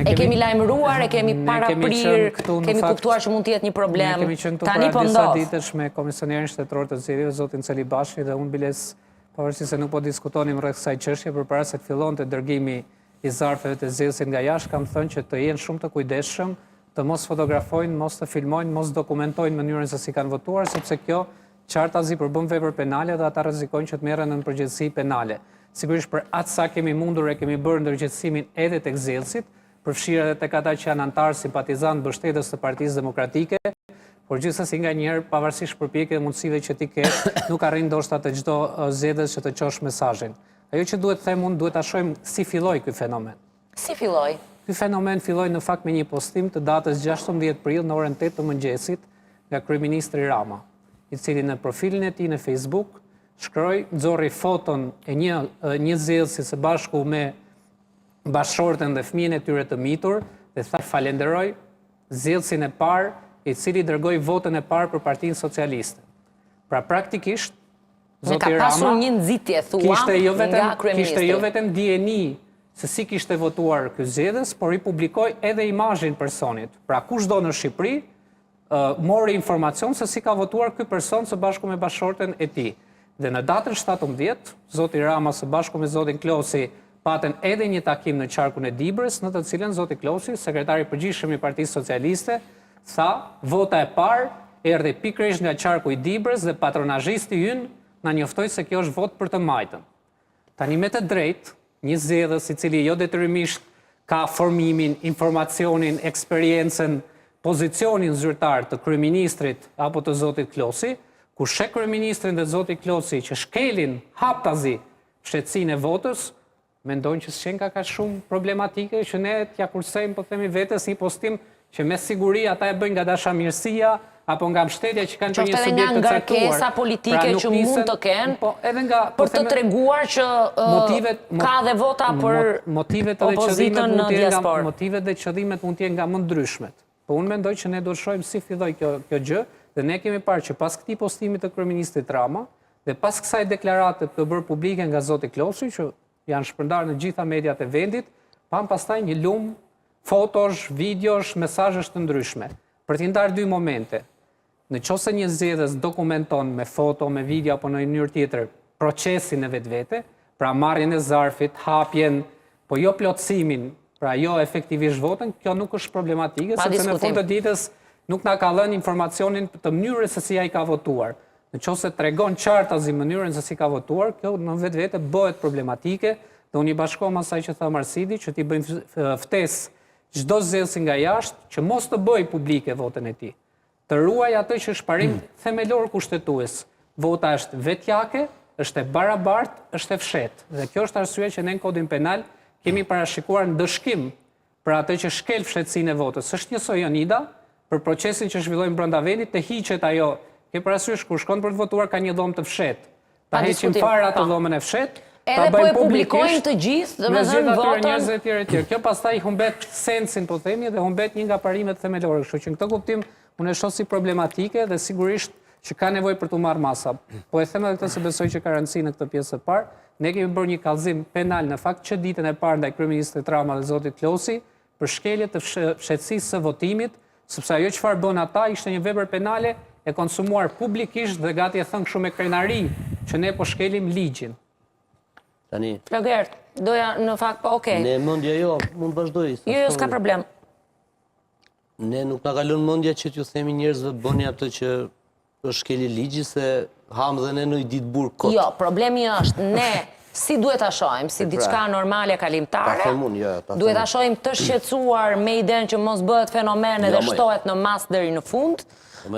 E kemi lajmëruar, e kemi paraprir, kemi kuptuar që mund të jetë një problem. Ne kemi qenë këtu para disa ditësh me komisionerin shtetëror të zgjedhjeve, zotin Celibashi, dhe unë biles, pavarësisht se nuk po diskutonim rreth kësaj çështje, përpara se të fillonte dërgimi i zarfeve të zgjedhësit nga jashtë, kam thënë që të jenë shumë të kujdesshëm, të mos fotografojnë, mos të filmojnë, mos dokumentojnë mënyrën se si kanë votuar, sepse kjo qartazi përbën vepër penale dhe ata rrezikojnë që të merren në përgjegjësi penale. Sigurisht për atë sa kemi mundur e kemi bërë ndërgjegjësimin edhe tek zgjedhësit, përfshirë edhe tek ata që janë antarë simpatizantë mbështetës të Partisë Demokratike, por gjithsesi nganjëherë pavarësisht përpjekjeve dhe mundësive që ti ke, nuk arrin ndoshta të çdo zgjedhës që të qosh mesazhin. Ajo që duhet të them unë, duhet ta shohim si filloi ky fenomen. Si filloi? Ky fenomen filloi në fakt me një postim të datës 16 prill në orën 8 të mëngjesit nga kryeministri Rama, i cili në profilin e tij në Facebook nxorri foton e një zgjedhësi së bashku me bashkëshorten dhe fëmijën e tyre të mitur dhe tha falenderoj zgjedhësin e parë i cili dërgoi votën e parë për Partinë Socialiste. Pra praktikisht zoti Rama ka pasur një nxitje thua nga kryeministri. Kishte jo vetëm dijeni se si kishte votuar ky zgjedhës, por i publikoi edhe imazhin personit. Pra kushdo në Shqipëri mori informacion se si ka votuar ky person së bashku me bashkëshorten e tij. Dhe në datën 17, zoti Rama së bashku me zotin Klosi patën edhe një takim në qarkun e Dibrës, në të cilën zoti Klosi, sekretari i përgjithshëm i Partisë Socialiste, tha vota e parë erdhi pikërisht nga qarku i Dibrës dhe patronazhisti ynë na njoftoi se kjo është votë për të majtën. Tani me të drejtë, një zgjedhës i cili jo detyrimisht ka formimin, informacionin, eksperiencën, pozicionin zyrtar të kryeministrit apo të zotit Klosi, ku sheh kryeministrin dhe zoti Klosi që shkelin haptazi shtetësinë e votës, mendojnë që s'qen ka shumë problematike që ne t'ja kursejmë, po themi vetes një postim që me siguri ata e bëjnë nga dashamirësia apo nga mbështetja që kanë për një subjekt të caktuar. Nga ngarkesa politike që mund të kenë për të treguar që ka dhe vota për opozitën në diasporë. Motivet dhe qëllimet mund të jenë nga më ndryshmet. Po unë mendoj që ne do të shohim si filloi kjo gjë. Dhe ne kemi parë që pas këtij postimi të kryeministit Rama dhe pas kësaj deklarate të bërë publike nga zoti Klosi, që janë shpërndarë në gjitha mediat e vendit, pam pastaj një lumë fotosh, videosh, mesazhesh të ndryshme. Për t'i ndarë dy momente. Nëse një zgjedhës dokumenton me foto, me video apo në një mënyrë tjetër procesin e vetvete, pra marrjen e zarfit, hapjen, po jo plotësimin, pra jo efektivisht votën, kjo nuk është problematike, sepse në fund të ditës nuk na ka dhënë informacionin të mënyrës se si ai ka votuar. Nëse tregon qartazi mënyrën se si ka votuar, kjo në vetvete bëhet problematike dhe unë i bashkohem asaj që tha Marsidi, që t'i bëjmë ftesë çdo zgjedhësi nga jashtë që mos të bëjë publike votën e tij. Të ruaj atë që është parim themelor kushtetues. Vota është vetjake, është e barabartë, është e fshehtë. Dhe kjo është arsyeja që ne në Kodin Penal kemi parashikuar ndëshkim për atë që shkel fshehtësinë e votës. Është njësoj Jonida, për procesin që zhvillojmë brenda vendit, të hiqet ajo, ke parasysh kur shkon për të votuar ka një dhomë të fshehtë. Ta heqim fare atë dhomën e fshehtë, edhe po e publikojnë të gjithë, domethënë votën. Kjo pastaj humbet sensin, po themi, dhe humbet një nga parimet themelore, kështu që në këtë kuptim unë e shoh si problematike dhe sigurisht që ka nevojë për të marrë masa. Po e them edhe këtë se besoj që ka rëndësi në këtë pjesë të parë. Ne kemi bërë një kallëzim penal në fakt që ditën e parë ndaj kryeministit Rama dhe zotit Klosi për shkelje të fshehtësisë së votimit, sepse ajo çfarë bën ata ishte një vepër penale e konsumuar publikisht dhe gati e thënë kështu me krenari që ne po shkelim ligjin. Tani. Flogert, doja në fakt po okay. Ne mendja jo, mund vazhdoj. Jo, s'ka problem. Ne nuk na kalon mendja që t'ju themi njerëzve bëni atë që është shkeli ligji se ham dhe ne në një ditë burg kot. Jo, problemi është ne si duhet ta shohim, si diçka normale kalimtare. Duhet ta shohim të shqetësuar me idenë që mos bëhet fenomen dhe shtohet në mas deri në fund,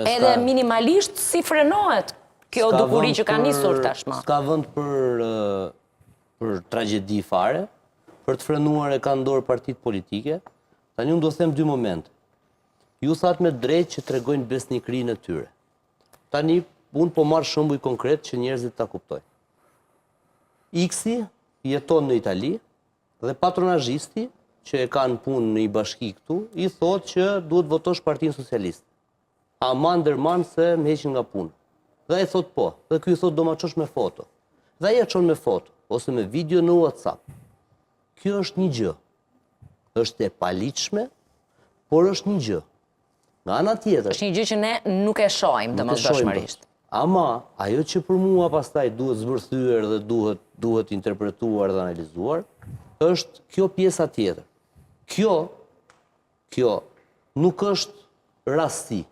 edhe minimalisht si frenohet kjo dukuri që ka nisur tashmë. S'ka vend për tragjedi fare, për të frenuar e kanë dorë partitë politike. Tani unë do them dy momente. Ju thatë me drejt që tregojnë besnikrinë e tyre. Tani unë po marr shembull konkret që njerëzit ta kuptojnë. X-i jeton në Itali dhe patronazhisti që e kanë punë në një bashki këtu i thotë që duhet votosh Partinë Socialiste. Aman ndërman se më heqin nga punë. Dhe ai thotë po, dhe ky i thotë do ma çosh me foto. Dhe ai e çon me foto ose me video në WhatsApp. Kjo është një gjë. është e paligjshme, por është një gjë. Nga ana tjetër, është një gjë që ne nuk e shohim domosdoshmërisht. Ama ajo që për mua pastaj duhet zbërthyer dhe duhet interpretuar dhe analizuar, është kjo pjesa tjetër. Kjo nuk është rasti.